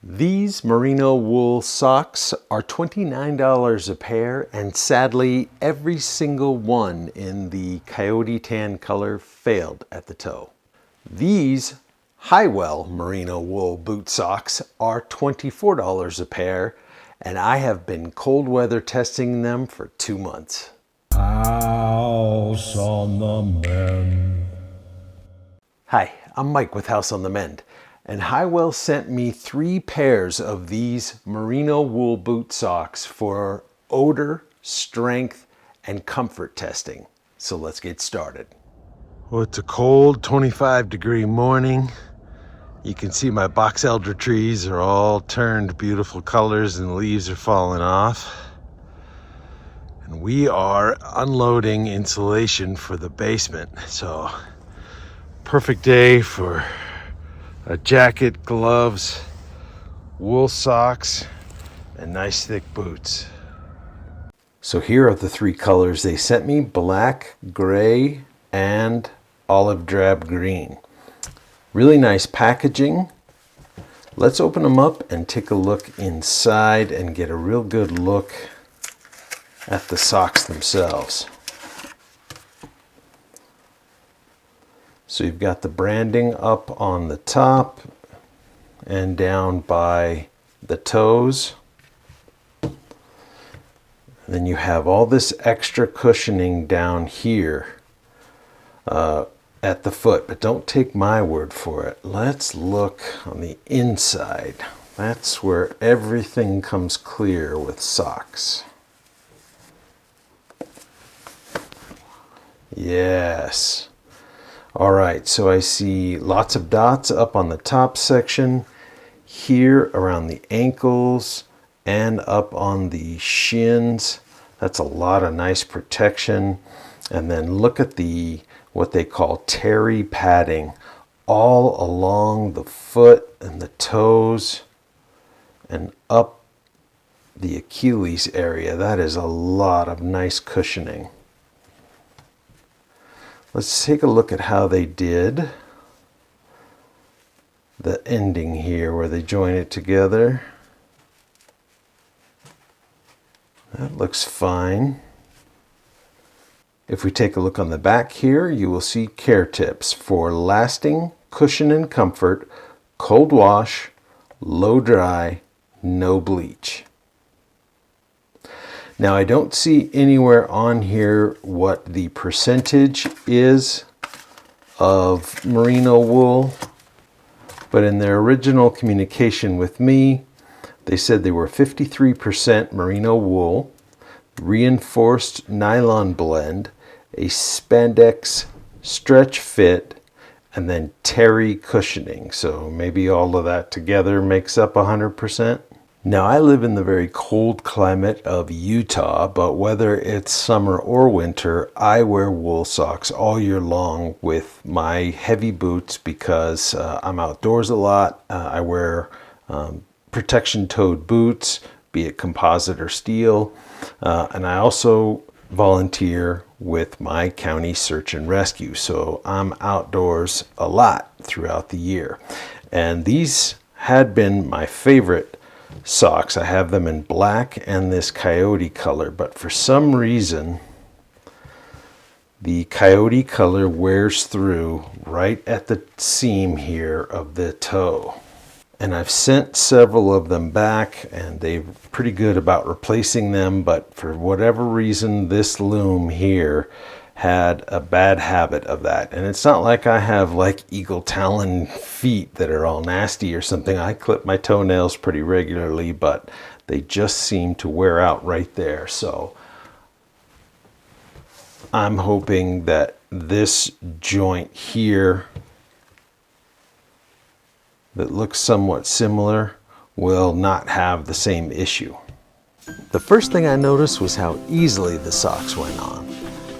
These merino wool socks are $29 a pair, and sadly every single one in the coyote tan color failed at the toe. These Hywell Merino wool boot socks are $24 a pair, and I have been cold weather testing them for 2 months. House on the Mend. Hi, I'm Mike with House on the Mend, and Hywell sent me 3 pairs of these merino wool boot socks for odor, strength, and comfort testing. So let's get started. Well, it's a cold 25-degree morning. You can see my box elder trees are all turned beautiful colors and the leaves are falling off. And we are unloading insulation for the basement. So, perfect day for a jacket, gloves, wool socks, and nice thick boots. So here are the 3 colors they sent me: black, gray, and olive drab green. Really nice packaging. Let's open them up and take a look inside and get a real good look at the socks themselves. So you've got the branding up on the top and down by the toes. And then you have all this extra cushioning down here at the foot, but don't take my word for it. Let's look on the inside. That's where everything comes clear with socks. Yes. All right, so I see lots of dots up on the top section, here around the ankles, and up on the shins. That's a lot of nice protection. And then look at the what they call terry padding all along the foot and the toes and up the Achilles area. That is a lot of nice cushioning. Let's take a look at how they did the ending here where they join it together. That looks fine. If we take a look on the back here, you will see care tips for lasting cushion and comfort, cold wash, low dry, no bleach. Now I don't see anywhere on here what the percentage is of merino wool, but in their original communication with me, they said they were 53% merino wool, reinforced nylon blend, a spandex stretch fit, and then terry cushioning. So maybe all of that together makes up 100%. Now I live in the very cold climate of Utah, but whether it's summer or winter, I wear wool socks all year long with my heavy boots because I'm outdoors a lot. I wear protection-toed boots, be it composite or steel, and I also volunteer with my county search and rescue, so I'm outdoors a lot throughout the year. And these had been my favorite socks. I have them in black and this coyote color, but for some reason the coyote color wears through right at the seam here of the toe. And I've sent several of them back and they're pretty good about replacing them, but for whatever reason this loom here had a bad habit of that. And it's not like I have like eagle talon feet that are all nasty or something. I clip my toenails pretty regularly, but they just seem to wear out right there. So I'm hoping that this joint here that looks somewhat similar will not have the same issue. The first thing I noticed was how easily the socks went on.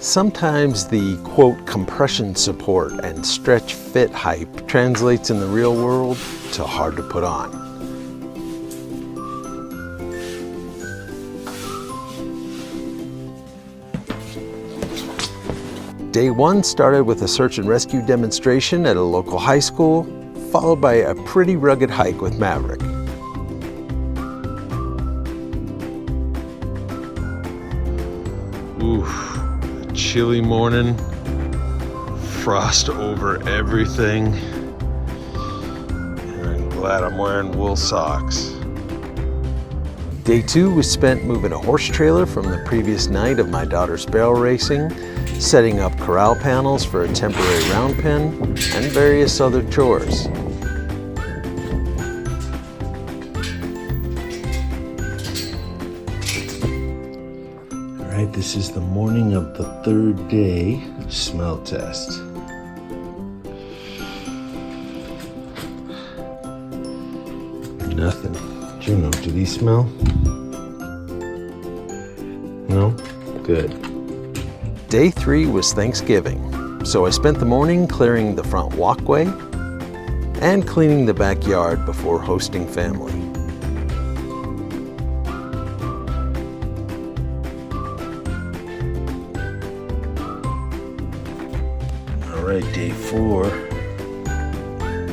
Sometimes the quote compression support and stretch fit hype translates in the real world to hard to put on. Day 1 started with a search and rescue demonstration at a local high school, followed by a pretty rugged hike with Maverick. Oof, chilly morning, frost over everything, and I'm glad I'm wearing wool socks. Day 2 was spent moving a horse trailer from the previous night of my daughter's barrel racing, setting up corral panels for a temporary round pen, and various other chores. Alright, this is the morning of the 3rd day smell test. Nothing. Juno, do these smell? No? Good. Day 3 was Thanksgiving, so I spent the morning clearing the front walkway and cleaning the backyard before hosting family. All right, day 4.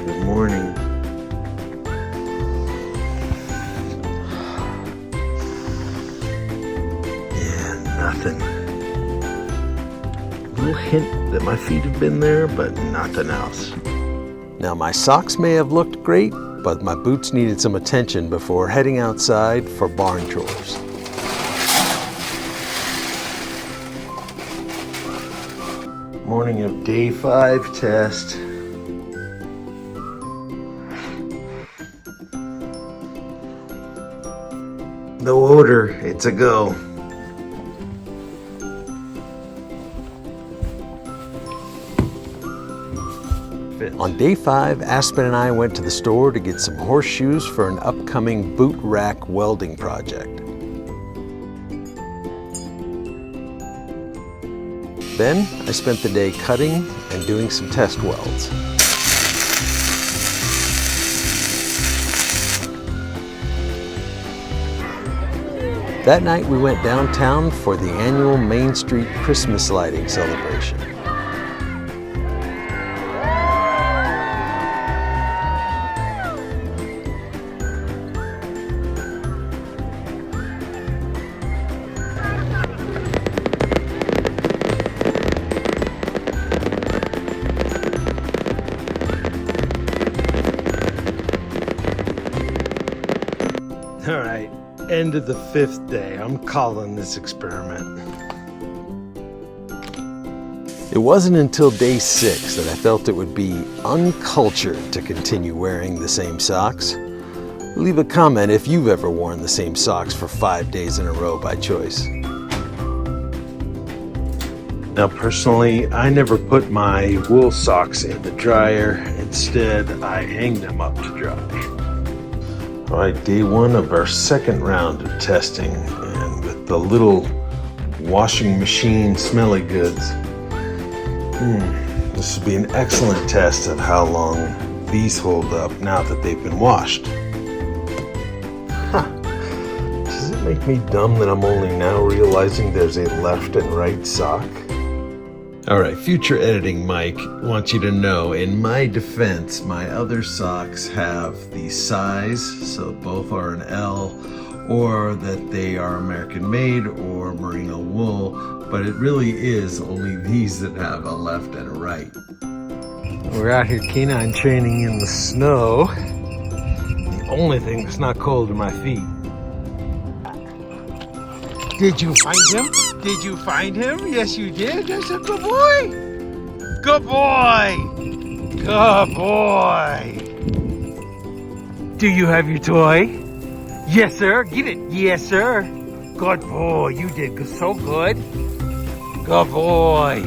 Good morning. Nothing. Little hint that my feet have been there, but nothing else. Now my socks may have looked great, but my boots needed some attention before heading outside for barn chores. Morning of day 5 test. No odor, it's a go. On day 5, Aspen and I went to the store to get some horseshoes for an upcoming boot rack welding project. Then I spent the day cutting and doing some test welds. That night we went downtown for the annual Main Street Christmas lighting celebration. All right, end of the 5th day. I'm calling this experiment. It wasn't until day 6 that I felt it would be uncultured to continue wearing the same socks. Leave a comment if you've ever worn the same socks for 5 days in a row by choice. Now personally, I never put my wool socks in the dryer. Instead, I hang them up to dry. All right, day 1 of our 2nd round of testing, and with the little washing machine smelly goods. This would be an excellent test of how long these hold up now that they've been washed. Does it make me dumb that I'm only now realizing there's a left and right sock? All right, future editing Mike wants you to know, in my defense, my other socks have the size, so both are an L, or that they are American made or merino wool, but it really is only these that have a left and a right. We're out here canine training in the snow. The only thing that's not cold are my feet. Did you find him? Did you find him? Yes, you did. That's a good boy. Good boy. Good boy. Do you have your toy? Yes, sir. Get it. Yes, sir. Good boy. You did so good. Good boy.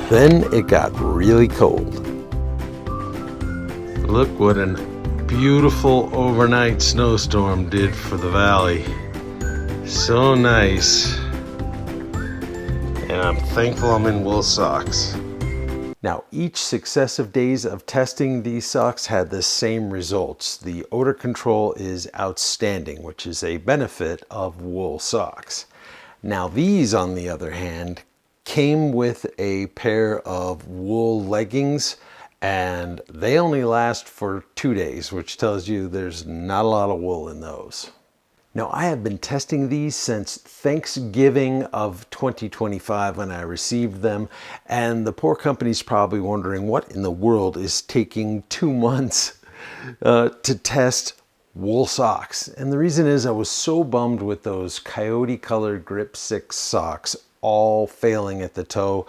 Then it got really cold. Look what a beautiful overnight snowstorm did for the valley. So nice. And I'm thankful I'm in wool socks. Now, each successive days of testing these socks had the same results. The odor control is outstanding, which is a benefit of wool socks. Now, these, on the other hand, came with a pair of wool leggings and they only last for 2 days, which tells you there's not a lot of wool in those. Now, I have been testing these since Thanksgiving of 2025 when I received them, and the poor company's probably wondering what in the world is taking 2 months to test wool socks. And the reason is I was so bummed with those coyote colored Grip 6 socks all failing at the toe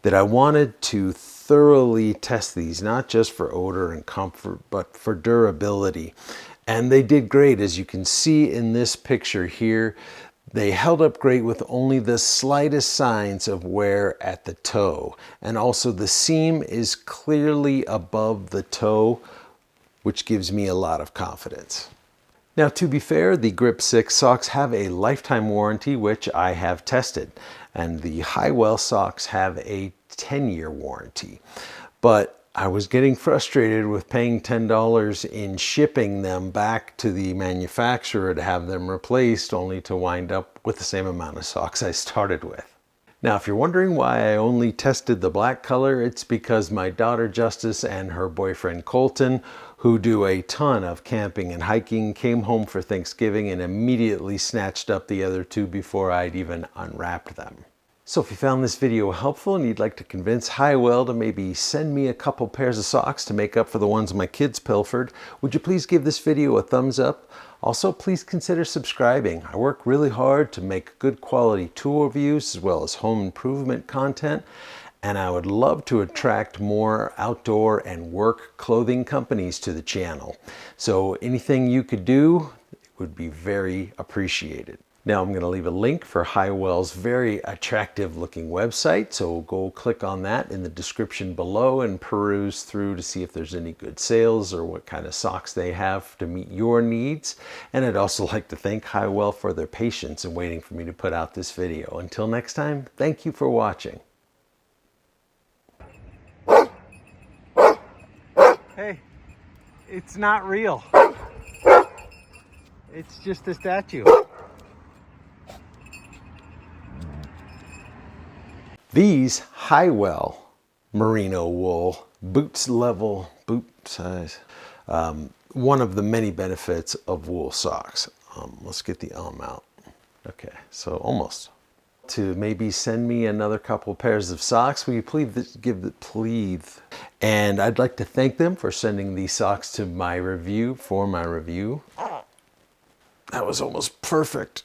that I wanted to thoroughly test these, not just for odor and comfort, but for durability. And they did great. As you can see in this picture here, they held up great with only the slightest signs of wear at the toe. And also the seam is clearly above the toe, which gives me a lot of confidence. Now, to be fair, the Grip 6 socks have a lifetime warranty, which I have tested. And the Hywell socks have a 10-year warranty. But I was getting frustrated with paying $10 in shipping them back to the manufacturer to have them replaced, only to wind up with the same amount of socks I started with. Now, if you're wondering why I only tested the black color, it's because my daughter Justice and her boyfriend Colton, who do a ton of camping and hiking, came home for Thanksgiving and immediately snatched up the other two before I'd even unwrapped them. So if you found this video helpful and you'd like to convince Hywell to maybe send me a couple pairs of socks to make up for the ones my kids pilfered, would you please give this video a thumbs up? Also, please consider subscribing. I work really hard to make good quality tool reviews as well as home improvement content, and I would love to attract more outdoor and work clothing companies to the channel. So anything you could do would be very appreciated. Now I'm going to leave a link for Hywell's very attractive looking website, so go click on that in the description below and peruse through to see if there's any good sales or what kind of socks they have to meet your needs. And I'd also like to thank Hywell for their patience in waiting for me to put out this video. Until next time, thank you for watching. Hey, it's not real. It's just a statue. These Hywell Merino wool, boots level, boot size, one of the many benefits of wool socks. Let's get the out. Okay, so almost. To maybe send me another couple pairs of socks, will you please and I'd like to thank them for sending these socks to my review, for my review. That was almost perfect.